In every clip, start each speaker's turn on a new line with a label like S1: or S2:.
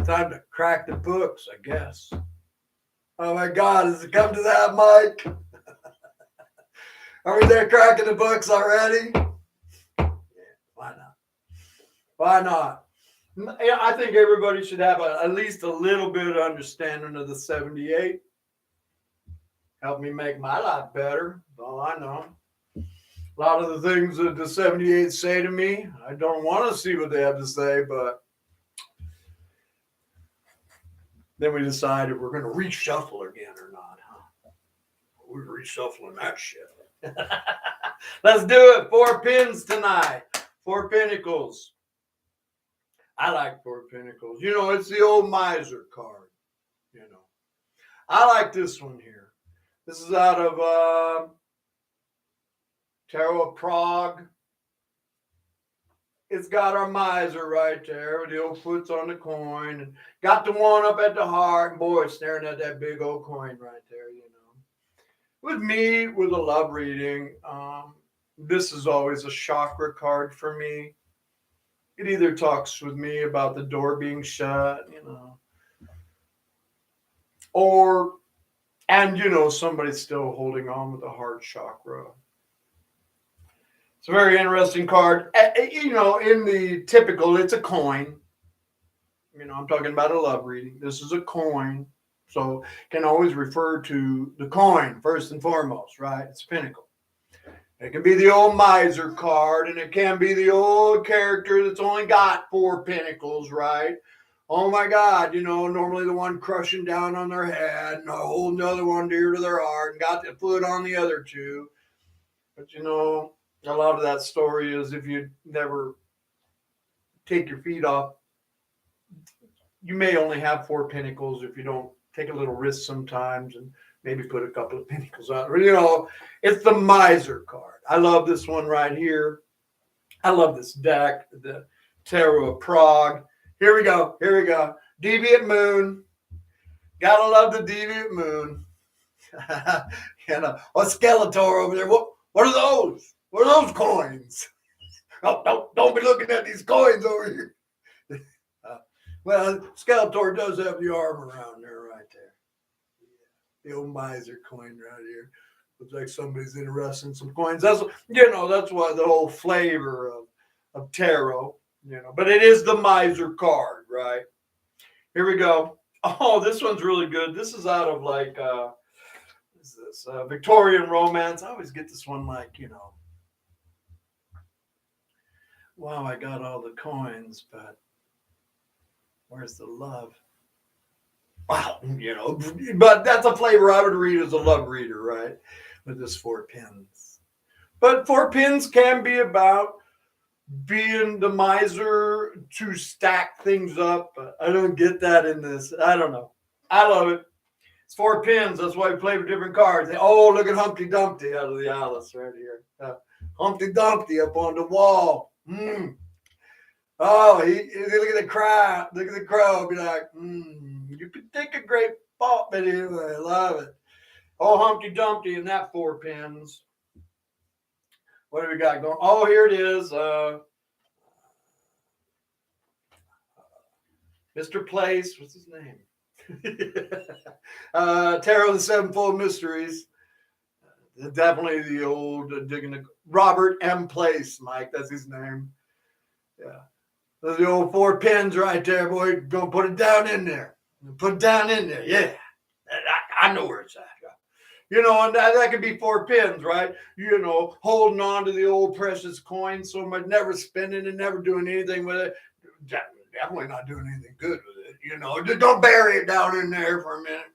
S1: Time to crack the books, I guess. Oh my God, has it come to that, Mike? Are we there cracking the books already? Yeah, why not? Why not? Yeah, I think everybody should have at least a little bit of understanding of the 78. Help me make my life better. That's all I know. A lot of the things that the 78 say to me, I don't want to see what they have to say, but then we decide if we're going to reshuffle again or not, huh? We're reshuffling that shit. Let's do it. 4 pins tonight. 4 Pinnacles. I like 4 Pinnacles. You know, it's the old miser card. You know, I like this one here. This is out of Tarot of Prague. It's got our miser right there with the old foots on the coin. And got the one up at the heart. And boy, staring at that big old coin right there, you know. With me, with a love reading, this is always a chakra card for me. It either talks with me about the door being shut, you know, and you know, somebody's still holding on with the heart chakra. It's a very interesting card. You know, in the typical, it's a coin. You know, I'm talking about a love reading. This is a coin. So can always refer to the coin first and foremost, right? It's a pinnacle. It can be the old miser card, and it can be the old character that's only got 4 pinnacles, right? Oh my God, you know, normally the one crushing down on their head and a whole another one dear to their heart and got the foot on the other 2. But you know, a lot of that story is if you never take your feet off, you may only have 4 pinnacles if you don't take a little risk sometimes and maybe put a couple of pinnacles on. You know, it's the miser card. I love this one right here. I love this deck, the Tarot of Prague. Here we go. Here we go. Deviant Moon. Gotta love the Deviant Moon. You know, a Skeletor over there. What are those? What are those coins? Don't be looking at these coins over here. Well, Skeletor does have the arm around there right there. Yeah. The old miser coin right here. Looks like somebody's interested in some coins. That's, you know, that's why the whole flavor of tarot, you know. But it is the miser card, right? Here we go. Oh, this one's really good. This is out of like, what is this? Victorian romance. I always get this one like, you know, wow, I got all the coins, but where's the love? Wow, you know, but that's a flavor I would read as a love reader, right? With this 4 pins. But 4 pins can be about being the miser to stack things up. I don't get that in this. I don't know. I love it. It's 4 pins. That's why we play with different cards. Oh, look at Humpty Dumpty out of the Alice right here. Humpty Dumpty up on the wall. Oh, look at the crow. Look at the crow. Be like, you could take a great fault, but anyway, I love it. Oh, Humpty Dumpty and that 4 pins. What do we got going? Oh, here it is. Mr. Place. What's his name? Tarot of the Sevenfold Mysteries. Definitely the old Robert M. Place, Mike. That's his name. Yeah. Those the old 4 pins right there, boy. Go put it down in there. Put it down in there. Yeah. I know where it's at. You know, and that could be 4 pins, right? You know, holding on to the old precious coin so much, never spending and never doing anything with it. Definitely not doing anything good with it. You know, just don't bury it down in there for a minute.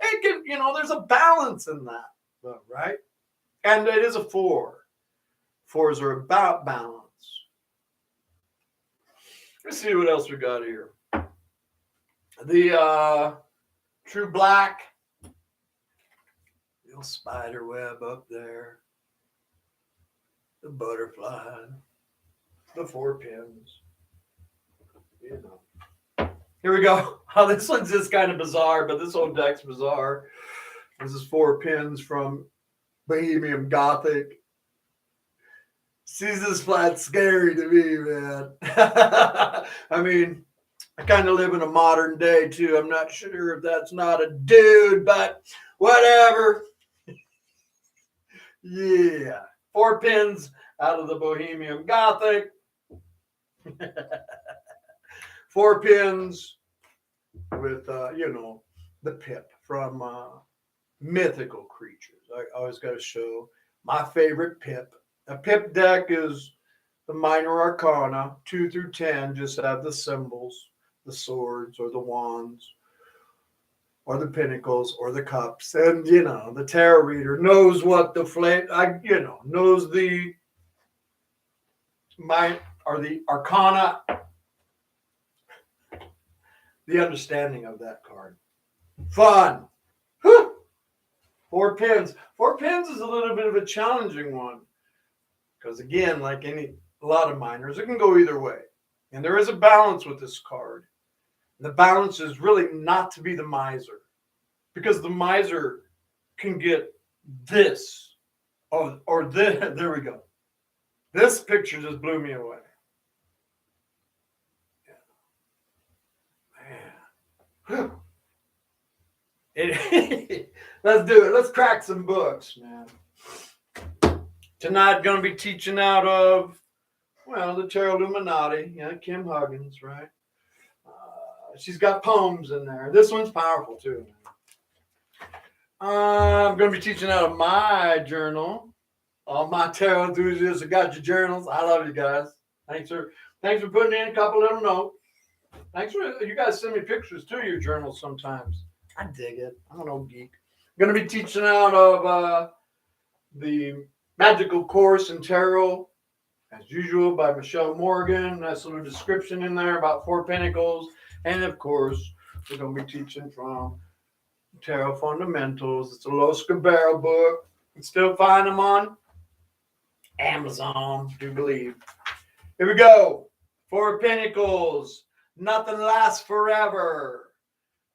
S1: It can, you know, there's a balance in that, right? And it is a 4. 4s are about balance. Let's see what else we got here. The True Black. Little spider web up there. The butterfly. The 4 pins. You know. Here we go. Oh, this one's just kind of bizarre, but this whole deck's bizarre. This is 4 pins from Bohemian Gothic. Caesar's flat scary to me, man. I mean, I kind of live in a modern day too. I'm not sure if that's not a dude, but whatever. Yeah. 4 pins out of the Bohemian Gothic. 4 pins with, the pip from mythical creatures. I always got to show my favorite pip. A pip deck is the minor arcana, 2 through 10, just have the symbols, the swords or the wands or the pinnacles or the cups. And, the tarot reader knows what the knows the arcana, the understanding of that card. Fun. Whew. 4 pins. 4 pins is a little bit of a challenging one. Because again, like a lot of minors, it can go either way. And there is a balance with this card. And the balance is really not to be the miser. Because the miser can get this. Or this. There we go. This picture just blew me away. Man. Let's do it. Let's crack some books, man. Tonight, going to be teaching out of, the Tarot Illuminati. Yeah, Kim Huggins, right? She's got poems in there. This one's powerful, too. I'm going to be teaching out of my journal. All my tarot enthusiasts have got your journals. I love you guys. Thanks for putting in a couple little notes. Thanks for you guys send me pictures too, your journals sometimes. I dig it. I'm an old geek. I'm going to be teaching out of the Magical Course in Tarot, as usual, by Michelle Morgan. Nice little description in there about 4 Pinnacles. And of course, we're going to be teaching from Tarot Fundamentals. It's a Los Cabero book. You can still find them on Amazon, do believe. Here we go. 4 Pinnacles. Nothing lasts forever.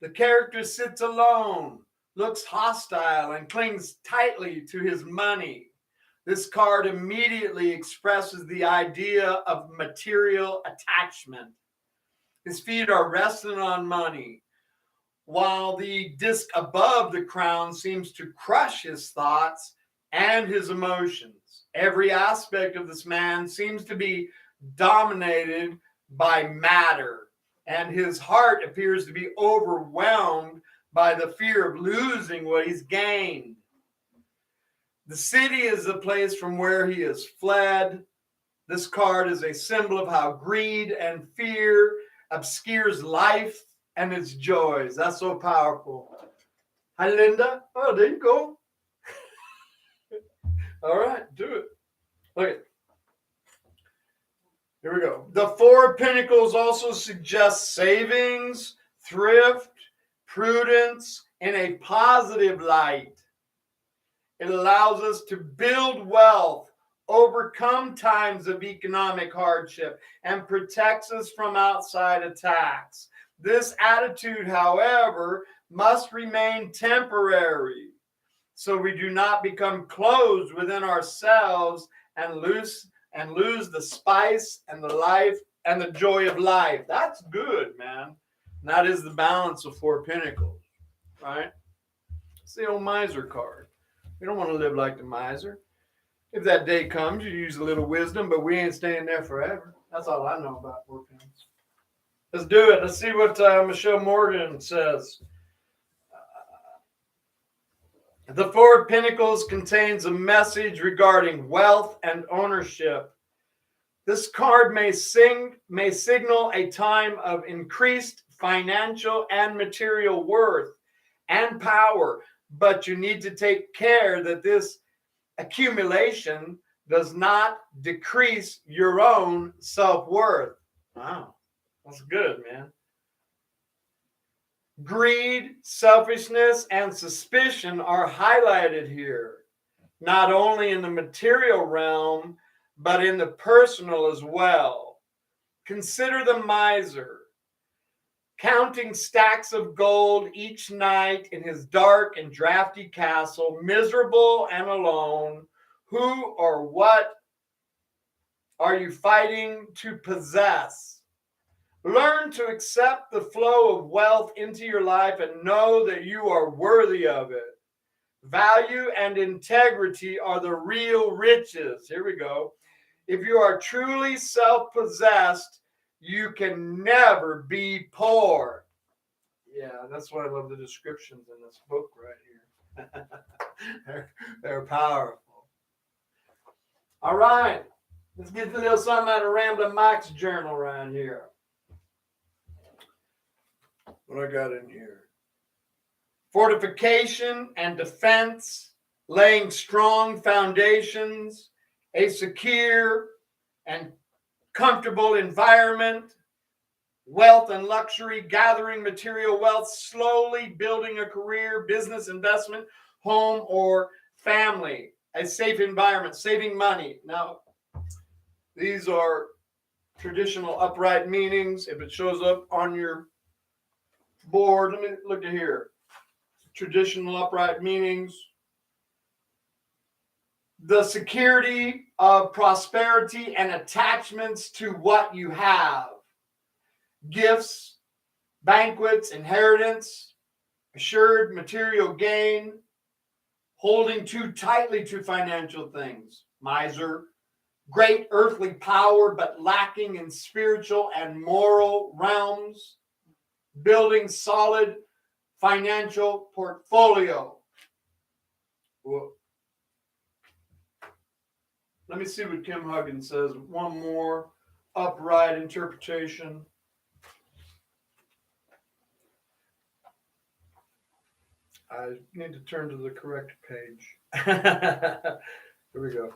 S1: The character sits alone, looks hostile, and clings tightly to his money. This card immediately expresses the idea of material attachment. His feet are resting on money, while the disc above the crown seems to crush his thoughts and his emotions. Every aspect of this man seems to be dominated by matter, and his heart appears to be overwhelmed by the fear of losing what he's gained. The city is the place from where he has fled. This card is a symbol of how greed and fear obscures life and its joys. That's so powerful. Hi, Linda. Oh, there you go. All right, do it. Okay. Here we go. The 4 of Pentacles also suggests savings, thrift, prudence in a positive light. It allows us to build wealth, overcome times of economic hardship, and protects us from outside attacks. This attitude, however, must remain temporary, so we do not become closed within ourselves and lose the spice and the life and the joy of life. That's good, man. And that is the balance of 4 Pentacles, right? It's the old miser card. We don't want to live like the miser. If that day comes, you use a little wisdom, but we ain't staying there forever. That's all I know about 4 Pentacles. Let's do it. Let's see what Michelle Morgan says. The 4 of Pentacles contains a message regarding wealth and ownership. This card may signal a time of increased financial and material worth and power, but you need to take care that this accumulation does not decrease your own self-worth. Wow, that's good, man. Greed, selfishness, and suspicion are highlighted here, not only in the material realm, but in the personal as well. Consider the miser, counting stacks of gold each night in his dark and drafty castle, miserable and alone. Who or what are you fighting to possess? Learn to accept the flow of wealth into your life and know that you are worthy of it. Value and integrity are the real riches. Here we go. If you are truly self-possessed, you can never be poor. Yeah, that's why I love the descriptions in this book right here. they're powerful. All right. Let's get a little something out of Ramblin' Mike's journal around here. What I got in here? Fortification and defense, laying strong foundations, a secure and comfortable environment, wealth and luxury, gathering material wealth, slowly building a career, business, investment, home, or family, a safe environment, saving money. Now, these are traditional upright meanings. If it shows up on your board, let me look at here. Traditional upright meanings. The security of prosperity and attachments to what you have. Gifts, banquets, inheritance, assured material gain, holding too tightly to financial things. Miser, great earthly power but lacking in spiritual and moral realms. Building solid financial portfolio. Whoa. Let me see what Kim Huggins says. One more upright interpretation. I need to turn to the correct page. Here we go.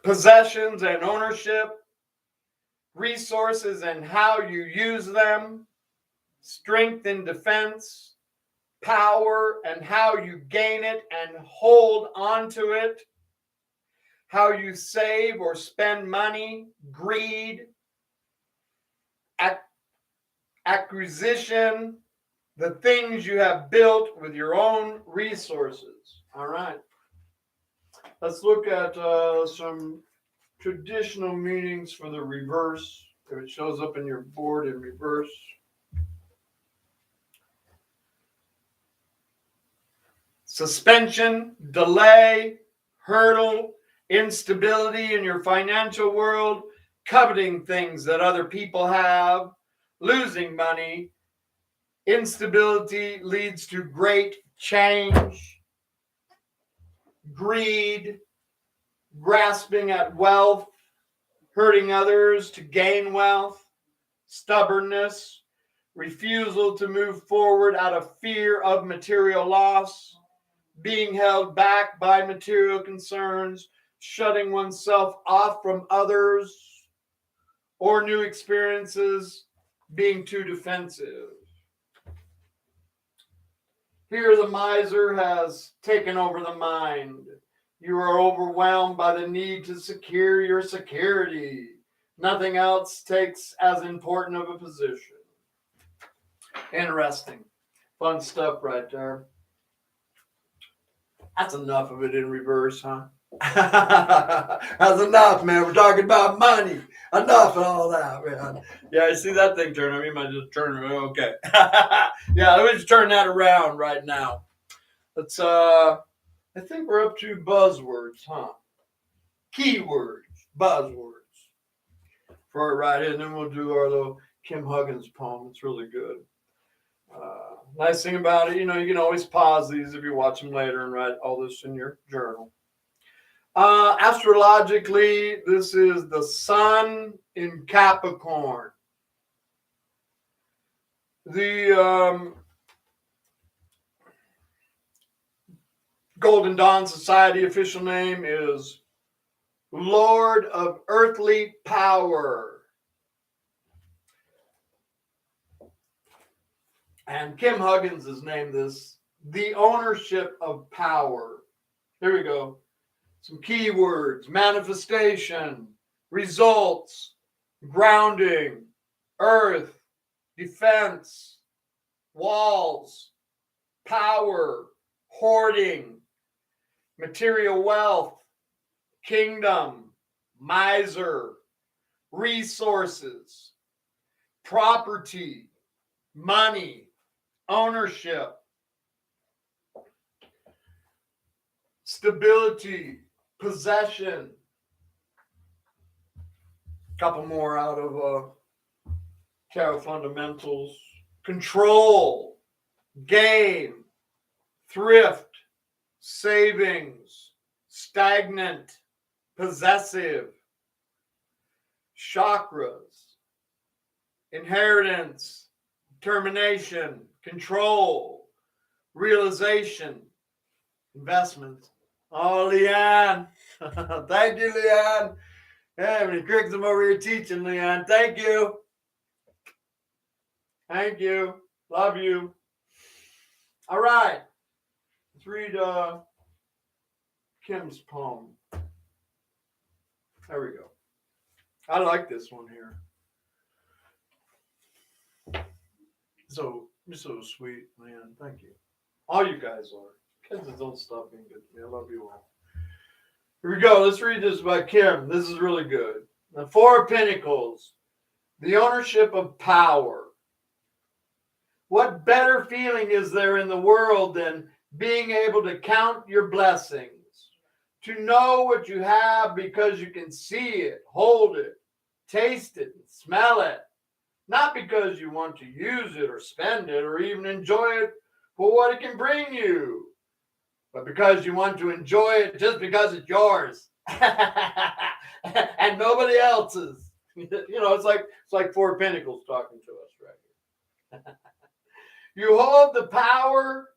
S1: Possessions and ownership, resources and how you use them, strength and defense, power and how you gain it and hold onto it, how you save or spend money, greed, acquisition, the things you have built with your own resources. All right. Let's look at some traditional meanings for the reverse. If it shows up in your board in reverse. Suspension, delay, hurdle, instability in your financial world, coveting things that other people have, losing money. Instability leads to great change, greed, grasping at wealth, hurting others to gain wealth, stubbornness, refusal to move forward out of fear of material loss, being held back by material concerns, shutting oneself off from others or new experiences, being too defensive. Here the miser has taken over the mind. You are overwhelmed by the need to secure your security. Nothing else takes as important of a position. Interesting. Fun stuff right there. That's enough of it in reverse, huh? That's enough, man. We're talking about money. Enough of all that, man. Yeah, you see that thing turn? I mean, I just turn it. Okay. Yeah, let me just turn that around right now. Let's, I think we're up to buzzwords, huh? Keywords, buzzwords. For it right here, and then we'll do our little Kim Huggins poem. It's really good. Nice thing about it, you know, you can always pause these if you watch them later and write all this in your journal. Astrologically, this is the sun in Capricorn. The Golden Dawn Society official name is Lord of Earthly Power. And Kim Huggins has named this the ownership of power. Here we go. Some keywords: manifestation, results, grounding, earth, defense, walls, power, hoarding, material wealth, kingdom, miser, resources, property, money, ownership, stability, possession. A couple more out of Tarot Fundamentals. Control, gain, thrift, savings, stagnant, possessive, chakras, inheritance, determination, control, realization, investment. Oh, Leanne. Thank you, Leanne. Yeah, many tricks I'm over here teaching, Leanne. Thank you. Thank you. Love you. All right. Let's read Kim's poem. There we go. I like this one here. You're so sweet, man. Thank you. All you guys are. Kids don't stop being good to me. I love you all. Here we go. Let's read this by Kim. This is really good. The Four of Pinnacles. The ownership of power. What better feeling is there in the world than being able to count your blessings? To know what you have because you can see it, hold it, taste it, and smell it. Not because you want to use it or spend it or even enjoy it for what it can bring you, but because you want to enjoy it just because it's yours and nobody else's. It's like Four of Pinnacles talking to us right here. You hold the power,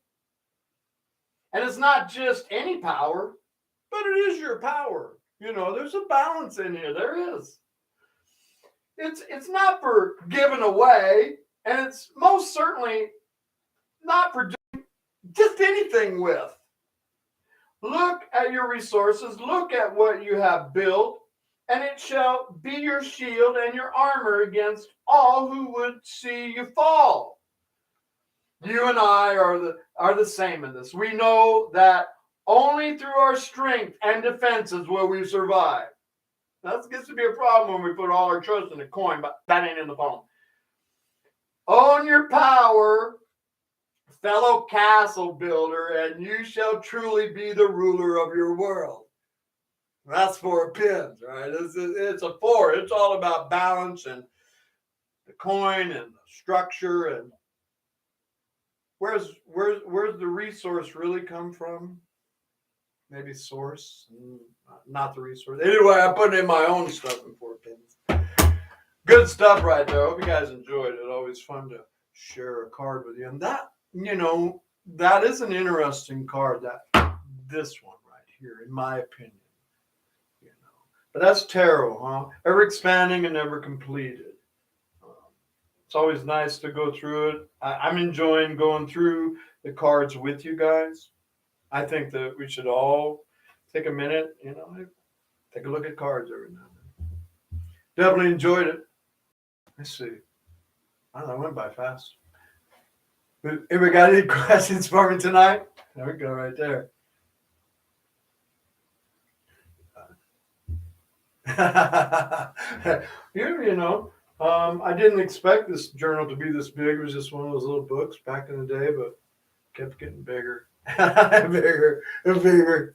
S1: and it's not just any power, but it is your power. There's a balance in here. There is. It's not for giving away, and it's most certainly not for doing just anything with. Look at your resources. Look at what you have built, and it shall be your shield and your armor against all who would see you fall. You and I are the same in this. We know that only through our strength and defenses will we survive. That gets to be a problem when we put all our trust in a coin, but that ain't in the poem. Own your power, fellow castle builder, and you shall truly be the ruler of your world. That's Four of Pins, right? It's a four. It's all about balance and the coin and the structure. And where's the resource really come from? Maybe source, not the resource. Anyway, I put in my own stuff in Four of Pins. Good stuff right there. I hope you guys enjoyed it. Always fun to share a card with you. And that is an interesting card, this one right here, in my opinion. But that's tarot, huh? Ever expanding and never completed. It's always nice to go through it. I'm enjoying going through the cards with you guys. I think that we should all take a minute, take a look at cards every now and then. Definitely enjoyed it. Let's see. I don't know, it went by fast. Anybody got any questions for me tonight? There we go, right there. I didn't expect this journal to be this big. It was just one of those little books back in the day, but kept getting bigger. Bigger and bigger.